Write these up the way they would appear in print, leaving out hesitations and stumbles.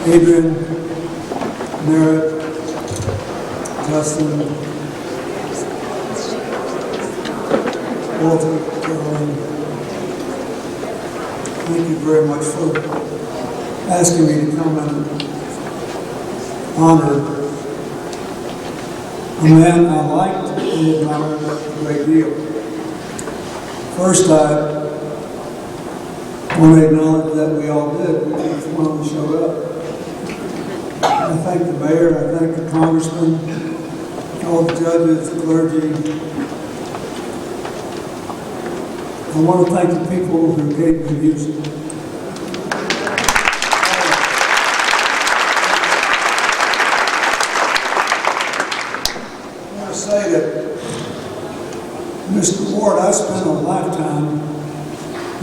Adrian, Merritt, Justin, Walter, Cohen, thank you very much for asking me to come and honor a man I liked and admired a great deal. First, I want to acknowledge that we all did. We were the one who showed up. I thank the mayor, I thank the congressman, all the judges, the clergy. I want to thank the people who gave me music. I want to say that, Mr. Ward, I spent a lifetime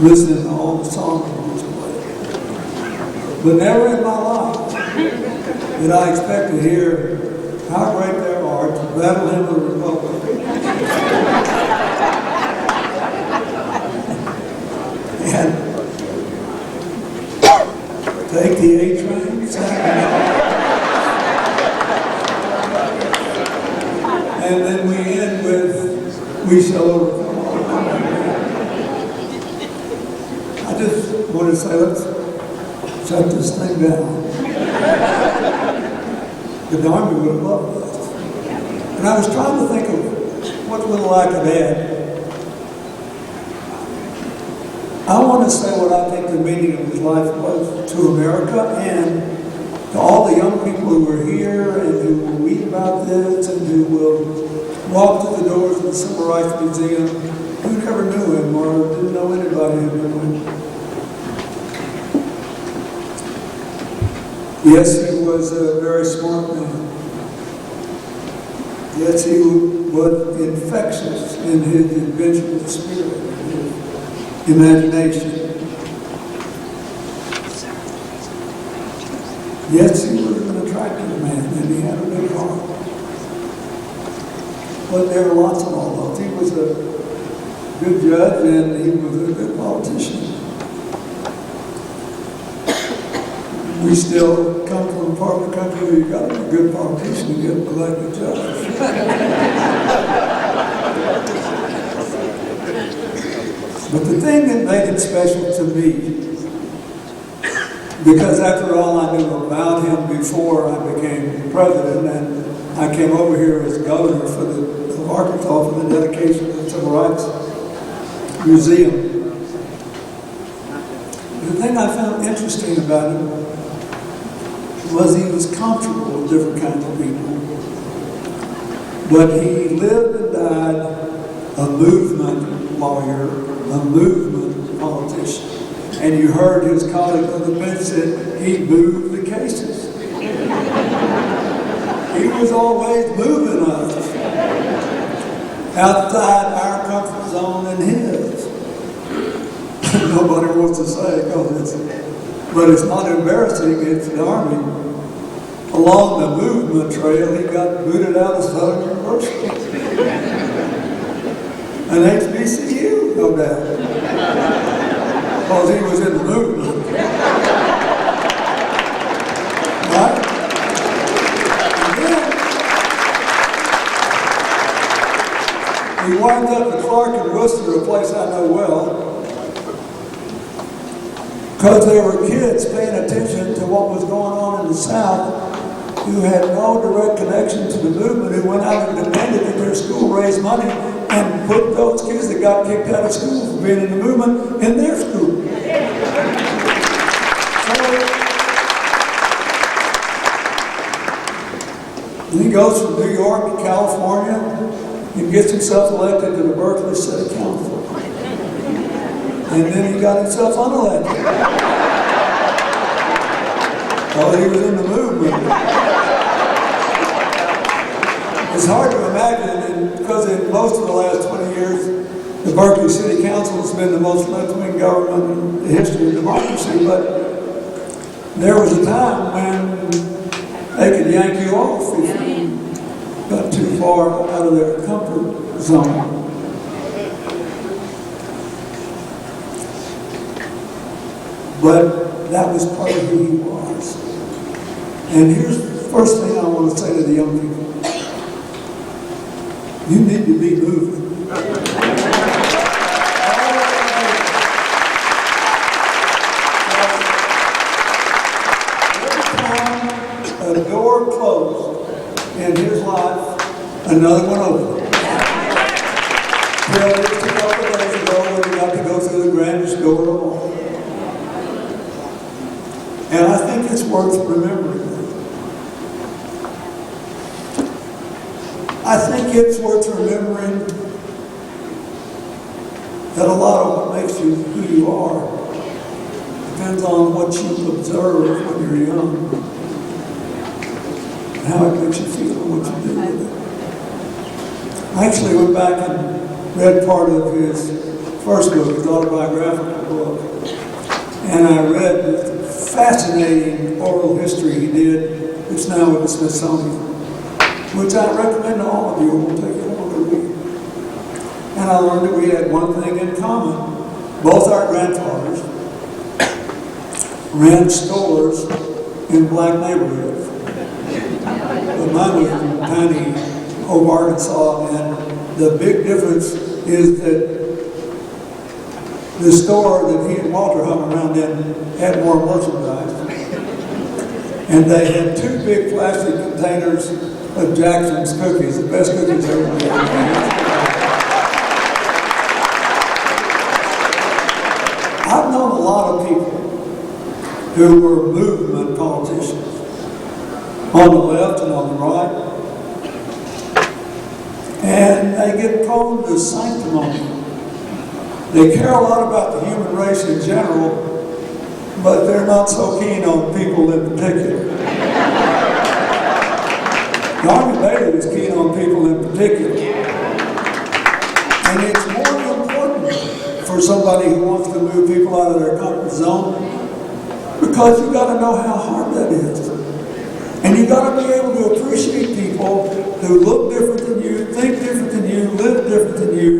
listening to all the songs that was played. But never in my life did I expect to hear how great there are to battle in the Republic. And take the A train, and then we end with We Shall Overcome. I just want to say, let's shut this thing down. The D'Army would have loved this. And I was trying to think of what little I could add. I want to say what I think the meaning of his life was to America and to all the young people who were here and who will read about this and who will walk through the doors of the Civil Rights Museum who never knew him or didn't know anybody who knew him. Yes, he was a very smart man. Yes, he was infectious in his adventurous spirit, his imagination. Yes, he was an attractive man, and he had a big heart. But there were lots of all those. He was a good judge, and he was a good politician. We still come from a part of the country where you've got to be a good politician to get elected judge. But the thing that made it special to me, because after all I knew about him before I became president, and I came over here as governor of Arkansas for the dedication of the Civil Rights Museum. The thing I found interesting about him was he was comfortable with different kinds of people. But he lived and died a movement lawyer, a movement politician. And you heard his colleague on the bench said he moved the cases. He was always moving us outside our comfort zone and his. Nobody wants to say it, but it's not embarrassing. It's the Army. Along the movement trail, he got booted out of Southern University. And HBCU, no doubt. Because he was in the movement. Right? And then, he winds up at Clark and Worcester, a place I know well, because there were kids paying attention to what was going on in the South who had no direct connection to the movement, who went out and demanded that their school raise money and put those kids that got kicked out of school for being in the movement in their school. So he goes from New York to California and gets himself elected to the Berkeley City Council. And then he got himself unelected. Well, he was in the movement. It's hard to imagine, because in most of the last 20 years, the Berkeley City Council has been the most left-wing government in the history of democracy, but there was a time when they could yank you off if you got too far out of their comfort zone. But that was part of who he was. And here's the first thing I want to say to the young people. You need to be moving. Every time a door closed in his life, another one opened. Well, just a couple of days ago, we got to go through the grandest door of all. And I think it's worth remembering. I think it's worth remembering that a lot of what makes you who you are depends on what you observe when you're young, and how it makes you feel and what you do with it. I actually went back and read part of his first book, his autobiographical book, and I read the fascinating oral history he did. It's now with the Smithsonian, which I recommend to all of you. It will take you a longer read. And I learned that we had one thing in common. Both our grandfathers ran stores in black neighborhoods. But mine was in tiny Hope, Arkansas, and the big difference is that the store that he and Walter hung around in had more merchandise. And they had two big plastic containers of Jackson's cookies, the best cookies ever made. I've known a lot of people who were movement politicians, on the left and on the right, and they get prone to sanctimony. They care a lot about the human race in general, but they're not so keen on people in particular. D'Army Bailey was keen on people in particular. And it's more important for somebody who wants to move people out of their comfort zone, because you've got to know how hard that is. And you've got to be able to appreciate people who look different than you, think different than you, live different than you,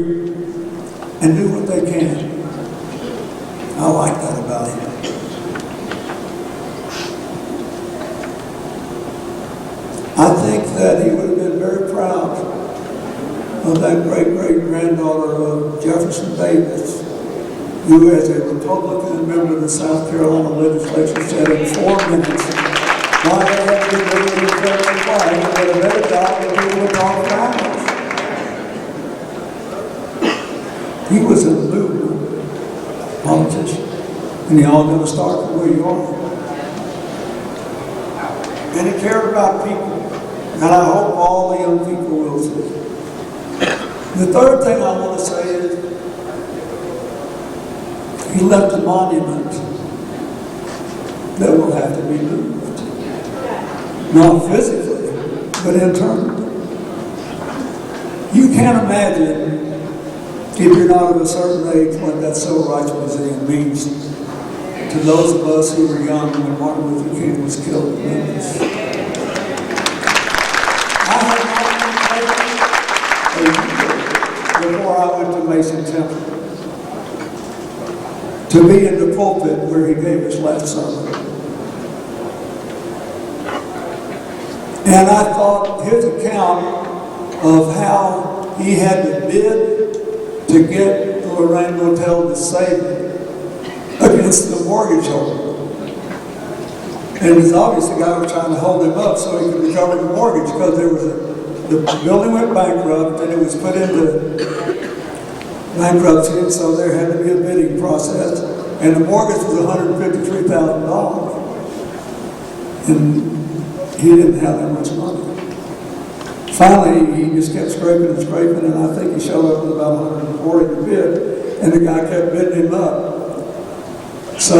and do what they can. I like that about him. I think that he would have been very proud of that great-great-granddaughter of Jefferson Davis, who, as a Republican member of the South Carolina legislature, said in 4 minutes why they had to be living in the federal flag and did a better job than people would talk for hours. He was a movement politician, and y'all going to start from where you are. And he cared about people, and I hope all the young people will too. The third thing I want to say is he left a monument that will have to be moved. Not physically, but internally. You can't imagine, if you're not of a certain age, what that Civil Rights Museum means to those of us who were young when Martin Luther King was killed in Memphis. I had not been before I went to Mason Temple to be in the pulpit where he gave his last sermon. And I thought his account of how he had to bid to get the Lorraine Motel to save him against the mortgage holder. And it was obvious the guy was trying to hold him up so he could recover the mortgage, because the building went bankrupt and it was put into bankruptcy, and so there had to be a bidding process. And the mortgage was $153,000. And he didn't have that much money. Finally, he just kept scraping and scraping, and I think he showed up with about 140 to bid, and the guy kept bidding him up. So,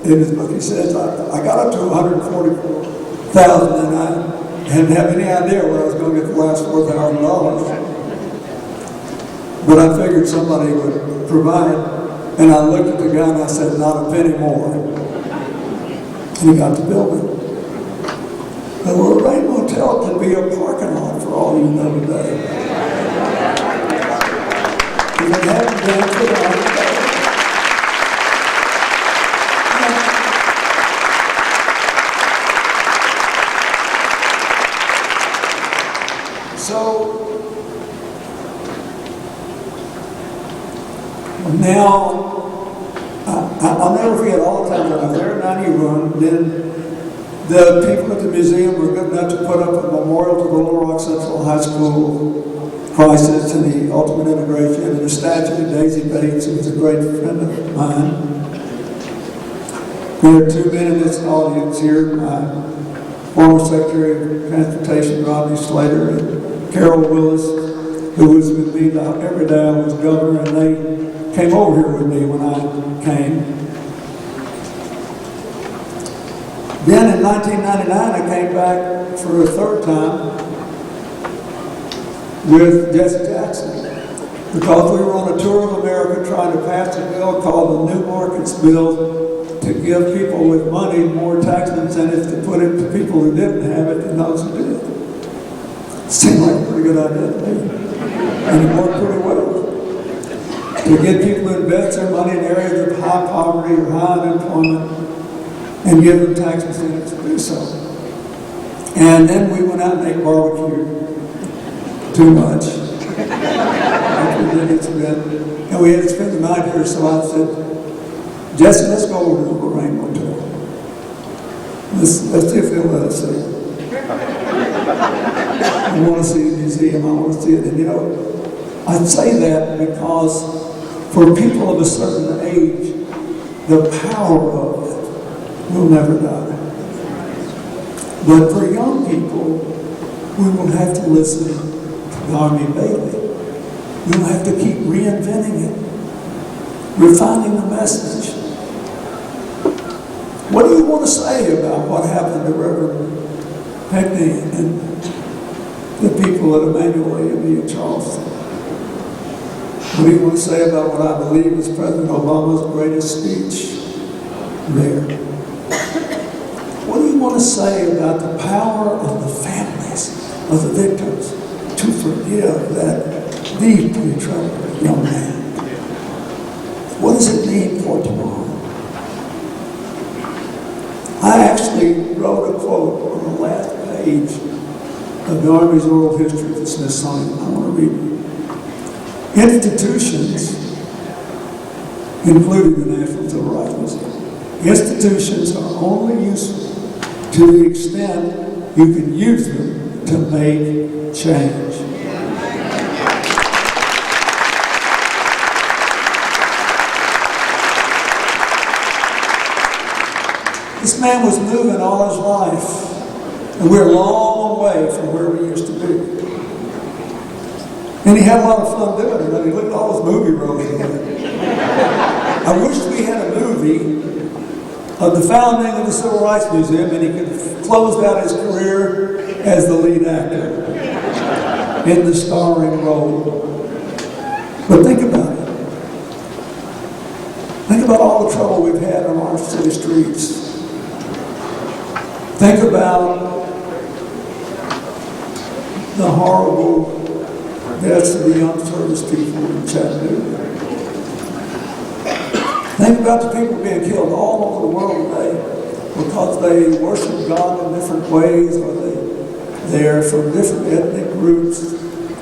in his book, he says, I got up to $144,000, and I didn't have any idea where I was going to get the last $4,000. But I figured somebody would provide, and I looked at the guy and I said, not a penny more. And he got the building. The Lorraine Motel could be a parking lot for all you know today. If it hadn't been for that, Now, I'll never forget all the times when I was there in 91, then the people at the museum were good enough to put up a memorial to the Little Rock Central High School crisis and the ultimate integration, and a statue to Daisy Bates, who was a great friend of mine. There are two men in this audience here, my former Secretary of Transportation, Rodney Slater, and Carol Willis, who was with me every day I was governor, and they came over here with me when I came. Then in 1999, I came back for a third time with Jesse Jackson, because we were on a tour of America trying to pass a bill called the New Markets Bill to give people with money more tax incentives to put it to people who didn't have it than those who did. Seemed like a pretty good idea to me, and it worked pretty well. To get people to invest their money in areas of high poverty or high unemployment and give them tax incentives to do so. And then we went out and ate barbecue. Too much. After we did it, and we had to spend the night here, so I said, Jesse, let's go over to the Lorraine Motel. Let's see if they'll let us see it. I want to see the museum, I want to see it. And you know, I say that because for people of a certain age, the power of it will never die. But for young people, we will have to listen to D'Army Bailey. We'll have to keep reinventing it, refining the message. What do you want to say about what happened to Reverend Peckney and the people at Emmanuel A&E in Charleston? What do you want to say about what I believe is President Obama's greatest speech there? What do you want to say about the power of the families of the victims to forgive that deeply troubled young man? What does it mean for tomorrow? I actually wrote a quote on the last page of the Army's Oral History of the Smithsonian. I want to read it. Institutions, including the National Civil Rights Museum, institutions are only useful to the extent you can use them to make change. This man was moving all his life, and we're a long way from where we used to be. And he had a lot of fun doing it. I mean, look at all those movie roles he had. I wish we had a movie of the founding of the Civil Rights Museum, and he could close out his career as the lead actor in the starring role. But think about it. Think about all the trouble we've had on our city streets. Think about the horrible deaths of the young service people in Chattanooga. Think about the people being killed all over the world today because they worship God in different ways, or they're from different ethnic groups.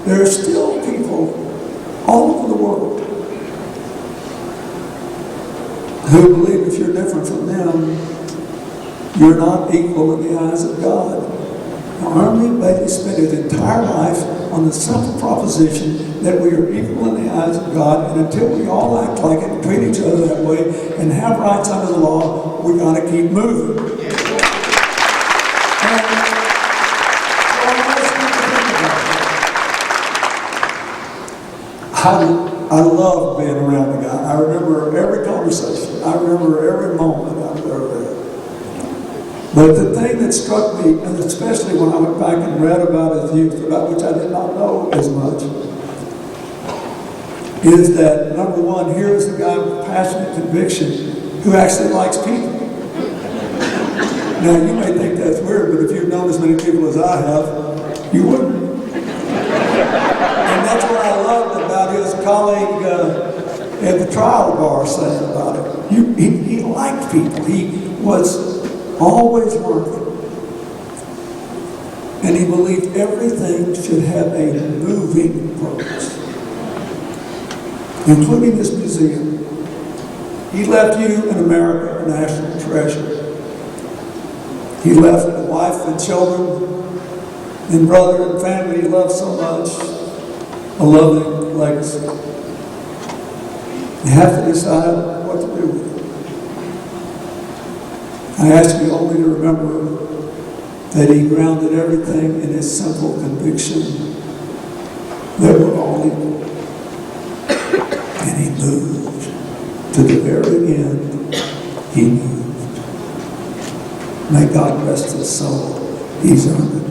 There are still people all over the world who believe if you're different from them, you're not equal in the eyes of God. Now, D'Army Bailey spent his entire life on the simple proposition that we are equal in the eyes of God, and until we all act like it and treat each other that way and have rights under the law, we're going to keep moving. I love being around the guy. I remember every conversation. I remember every moment I was there. But the thing that struck me, and especially when I went back and read about his youth, about which I did not know as much, is that, number one, here is a guy with passionate conviction who actually likes people. Now, you may think that's weird, but if you've known as many people as I have, you wouldn't. And that's what I loved about his colleague at the trial bar saying about it. He liked people. He was always working. And he believed everything should have a moving purpose. including this museum. He left you in America a national treasure. He left a wife and children and brother and family he loved so much, a loving legacy. You have to decide what to do with it. I ask you only to remember that he grounded everything in his simple conviction that we're all equal. And he moved to the very end. He moved. May God rest his soul. He's earned it.